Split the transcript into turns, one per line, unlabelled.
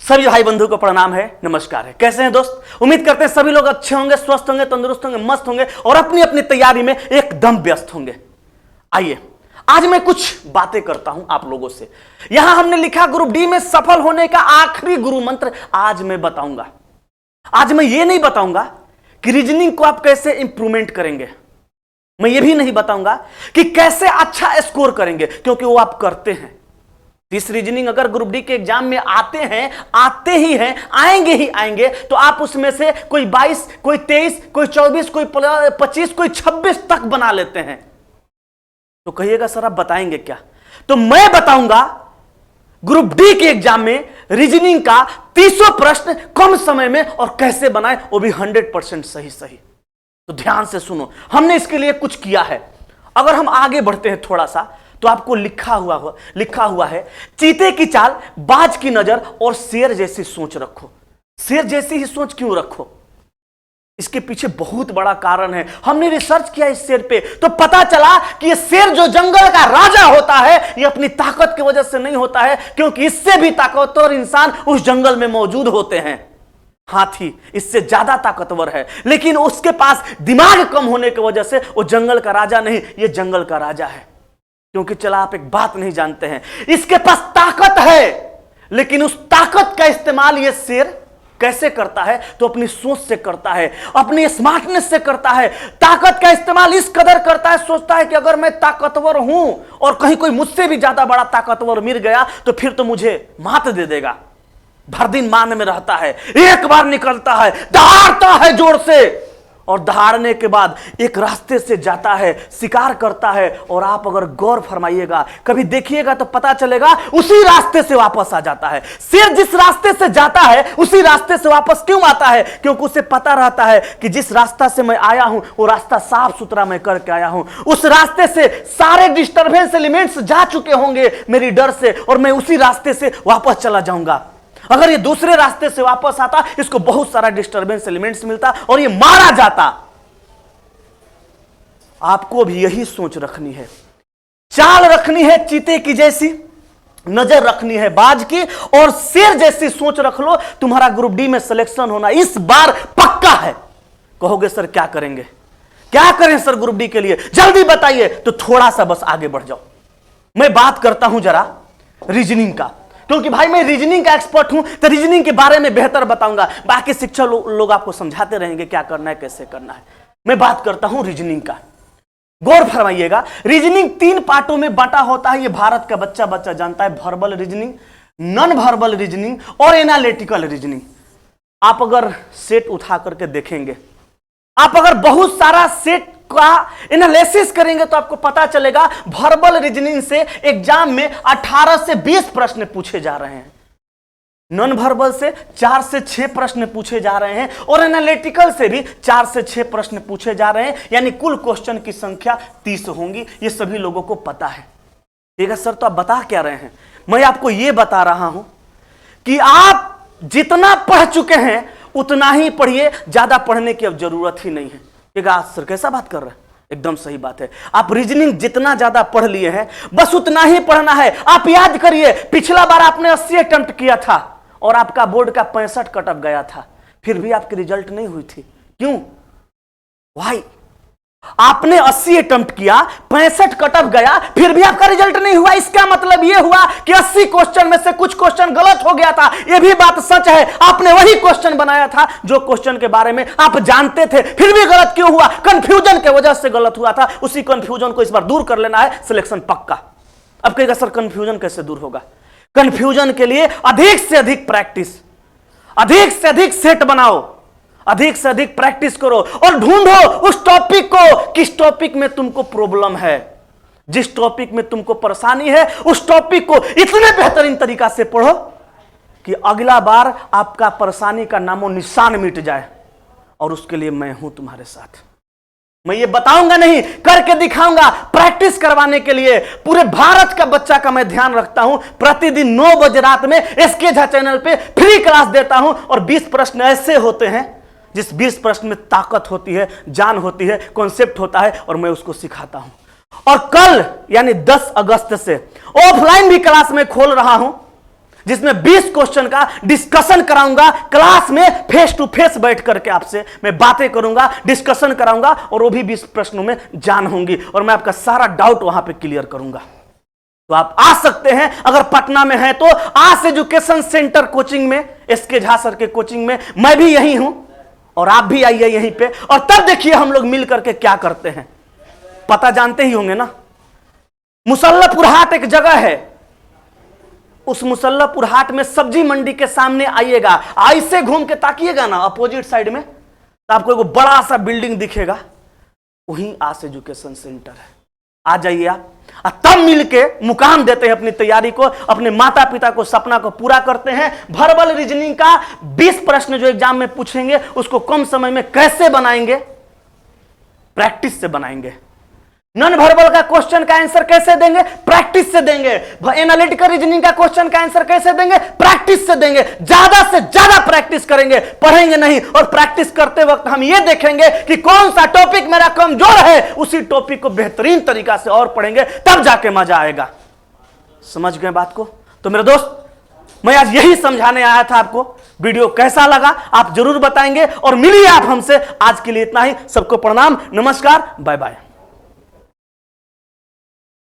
सभी भाई बंधु को प्रणाम है, नमस्कार है। कैसे हैं दोस्त? उम्मीद करते हैं सभी लोग अच्छे होंगे, स्वस्थ होंगे, तंदुरुस्त होंगे, मस्त होंगे और अपनी अपनी तैयारी में एकदम व्यस्त होंगे। आइए आज मैं कुछ बातें करता हूं आप लोगों से। यहां हमने लिखा ग्रुप डी में सफल होने का आखिरी गुरु मंत्र आज मैं बताऊंगा। आज मैं ये नहीं बताऊंगा कि रीजनिंग को आप कैसे इंप्रूवमेंट करेंगे, मैं ये भी नहीं बताऊंगा कि कैसे अच्छा स्कोर करेंगे, क्योंकि वो आप करते हैं। इस रीजनिंग अगर ग्रुप डी के एग्जाम में आते हैं, आते ही हैं, आएंगे ही आएंगे, तो आप उसमें से कोई 22, कोई 23, कोई 24, कोई 25, कोई 26 तक बना लेते हैं। तो कहिएगा सर आप बताएंगे क्या? तो मैं बताऊंगा ग्रुप डी के एग्जाम में रीजनिंग का 300 प्रश्न कम समय में और कैसे बनाए, वो भी 100% सही। तो ध्यान से सुनो, हमने इसके लिए कुछ किया है। अगर हम आगे बढ़ते हैं थोड़ा सा, तो आपको लिखा हुआ है, चीते की चाल, बाज की नजर और शेर जैसी सोच रखो। शेर जैसी ही सोच क्यों रखो? इसके पीछे बहुत बड़ा कारण है। हमने रिसर्च किया इस शेर पे, तो पता चला कि ये शेर जो जंगल का राजा होता है, ये अपनी ताकत की वजह से नहीं होता है, क्योंकि इससे भी ताकतवर इंसान उस जंगल में मौजूद होते हैं। हाथी इससे ज्यादा ताकतवर है, लेकिन उसके पास दिमाग कम होने की वजह से वो जंगल का राजा नहीं, ये जंगल का राजा है। क्योंकि चला आप एक बात नहीं जानते हैं, इसके पास ताकत है, लेकिन उस ताकत का इस्तेमाल ये शेर कैसे करता है? तो अपनी सोच से करता है, अपनी स्मार्टनेस से करता है। ताकत का इस्तेमाल इस कदर करता है, सोचता है कि अगर मैं ताकतवर हूं और कहीं कोई मुझसे भी ज्यादा बड़ा ताकतवर मिल गया तो फिर तो मुझे मात दे देगा। भर दिन मान में रहता है, एक बार निकलता है, दहाड़ता है जोर से, और दहाड़ने के बाद एक रास्ते से जाता है, शिकार करता है, और आप अगर गौर फरमाइएगा, कभी देखिएगा तो पता चलेगा उसी रास्ते से वापस आ जाता है। शेर जिस रास्ते से जाता है उसी रास्ते से वापस क्यों आता है? क्योंकि उसे पता रहता है कि जिस रास्ता से मैं आया हूं वो रास्ता साफ सुथरा मैं करके आया हूं, उस रास्ते से सारे डिस्टर्बेंस एलिमेंट्स जा चुके होंगे मेरी डर से, और मैं उसी रास्ते से वापस चला जाऊंगा। अगर ये दूसरे रास्ते से वापस आता, इसको बहुत सारा डिस्टरबेंस एलिमेंट्स मिलता और ये मारा जाता। आपको भी यही सोच रखनी है, चाल रखनी है चीते की जैसी, नजर रखनी है बाज की, और शेर जैसी सोच रख लो। तुम्हारा ग्रुप डी में सिलेक्शन होना इस बार पक्का है। कहोगे सर क्या करेंगे, क्या करें सर ग्रुप डी के लिए, जल्दी बताइए। तो थोड़ा सा बस आगे बढ़ जाओ, मैं बात करता हूं जरा रीजनिंग का, क्योंकि भाई मैं रीजनिंग का एक्सपर्ट हूं, तो रीजनिंग के बारे में बेहतर बताऊंगा। बाकी शिक्षक लोग आपको समझाते रहेंगे क्या करना है, कैसे करना है। मैं बात करता हूं रीजनिंग का। गौर फरमाइएगा, रीजनिंग 3 पार्टों में बांटा होता है। ये भारत का बच्चा जानता है। Verbal reasoning, non verbal reasoning और एनालिटिकल रीजनिंग। आप अगर सेट उठा करके देखेंगे, आप अगर बहुत सारा सेट का एनालिसिस करेंगे, तो आपको पता चलेगा वर्बल रीजनिंग से एग्जाम में 18 से 20 प्रश्न पूछे जा रहे हैं, नॉन वर्बल से 4 से 6 प्रश्न पूछे जा रहे हैं, और एनालिटिकल से भी 4 से 6 प्रश्न पूछे जा रहे हैं। यानी कुल क्वेश्चन की संख्या 30 होंगी। ये सभी लोगों को पता है। ठीक है सर, तो आप बता क्या रहे हैं? मैं आपको यह बता रहा हूं कि आप जितना पढ़ चुके हैं उतना ही पढ़िए, ज्यादा पढ़ने की अब जरूरत ही नहीं है। सर कैसा बात कर रहे हैं? एकदम सही बात है। आप रीजनिंग जितना ज्यादा पढ़ लिए हैं, बस उतना ही पढ़ना है। आप याद करिए, पिछला बार आपने 80 अटेम्प्ट किया था और आपका बोर्ड का 65 कट ऑफ गया था, फिर भी आपकी रिजल्ट नहीं हुई थी। क्यों? भाई आपने 80 अटेम्प्ट किया, 65 कट ऑफ गया, फिर भी आपका रिजल्ट नहीं हुआ। इसका मतलब यह हुआ कि 80 क्वेश्चन में से कुछ क्वेश्चन गलत हो गया था। यह भी बात सच है, आपने वही क्वेश्चन बनाया था जो क्वेश्चन के बारे में आप जानते थे, फिर भी गलत क्यों हुआ? कंफ्यूजन की वजह से गलत हुआ था। उसी कंफ्यूजन को इस बार दूर कर लेना है, सिलेक्शन पक्का। अब कहेगा सर कंफ्यूजन कैसे दूर होगा? कंफ्यूजन के लिए अधिक से अधिक प्रैक्टिस, अधिक से अधिक सेट बनाओ, अधिक से अधिक प्रैक्टिस करो और ढूंढो उस टॉपिक को, किस टॉपिक में तुमको प्रॉब्लम है, जिस टॉपिक में तुमको परेशानी है, उस टॉपिक को इतने बेहतरीन तरीका से पढ़ो कि अगला बार आपका परेशानी का नामो निशान मिट जाए। और उसके लिए मैं हूं तुम्हारे साथ। मैं ये बताऊंगा नहीं, करके दिखाऊंगा। प्रैक्टिस करवाने के लिए पूरे भारत का बच्चा का मैं ध्यान रखता हूं। प्रतिदिन 9 बजे रात में एसके झा चैनल पे फ्री क्लास देता हूं, और 20 प्रश्न ऐसे होते हैं जिस 20 प्रश्न में ताकत होती है, जान होती है, कॉन्सेप्ट होता है, और मैं उसको सिखाता हूं। और कल यानी 10 अगस्त से ऑफलाइन भी क्लास में खोल रहा हूं, जिसमें 20 क्वेश्चन का डिस्कशन कराऊंगा क्लास में, फेस टू फेस बैठ करके आपसे मैं बातें करूंगा, डिस्कशन कराऊंगा और वो भी 20 प्रश्नों में जान होंगी और मैं आपका सारा डाउट वहां पे क्लियर करूंगा। तो आप आ सकते हैं, अगर पटना में है तो आस एजुकेशन सेंटर कोचिंग में, एसके झा सर के कोचिंग में, मैं भी यही हूं और आप भी आइए यहीं पे, और तब देखिए हम लोग मिल करके क्या करते हैं। पता जानते ही होंगे ना, मुसल्लपुर हाट एक जगह है, उस मुसल्लपुर हाट में सब्जी मंडी के सामने आइएगा, ऐसे घूम के ताकिएगा ना अपोजिट साइड में, तो आपको एक बड़ा सा बिल्डिंग दिखेगा, वहीं आस एजुकेशन सेंटर है। आ जाइए आप, तब मिलके मुकाम देते हैं अपनी तैयारी को, अपने माता पिता को सपना को पूरा करते हैं। वर्बल रीजनिंग का 20 प्रश्न जो एग्जाम में पूछेंगे उसको कम समय में कैसे बनाएंगे, प्रैक्टिस से बनाएंगे। नॉन वर्बल का क्वेश्चन का आंसर कैसे देंगे, प्रैक्टिस से देंगे। एनालिटिकल रीजनिंग का क्वेश्चन का आंसर कैसे देंगे, प्रैक्टिस से देंगे। ज्यादा से ज्यादा प्रैक्टिस करेंगे, पढ़ेंगे नहीं। और प्रैक्टिस करते वक्त हम ये देखेंगे कि कौन सा टॉपिक मेरा कमजोर है, उसी टॉपिक को बेहतरीन तरीका से और पढ़ेंगे, तब जाके मजा आएगा। समझ गए बात को? तो मेरे दोस्त, मैं आज यही समझाने आया था आपको। वीडियो कैसा लगा आप जरूर बताएंगे और मिलिए आप हमसे। आज के लिए इतना ही। सबको प्रणाम, नमस्कार, बाय बाय।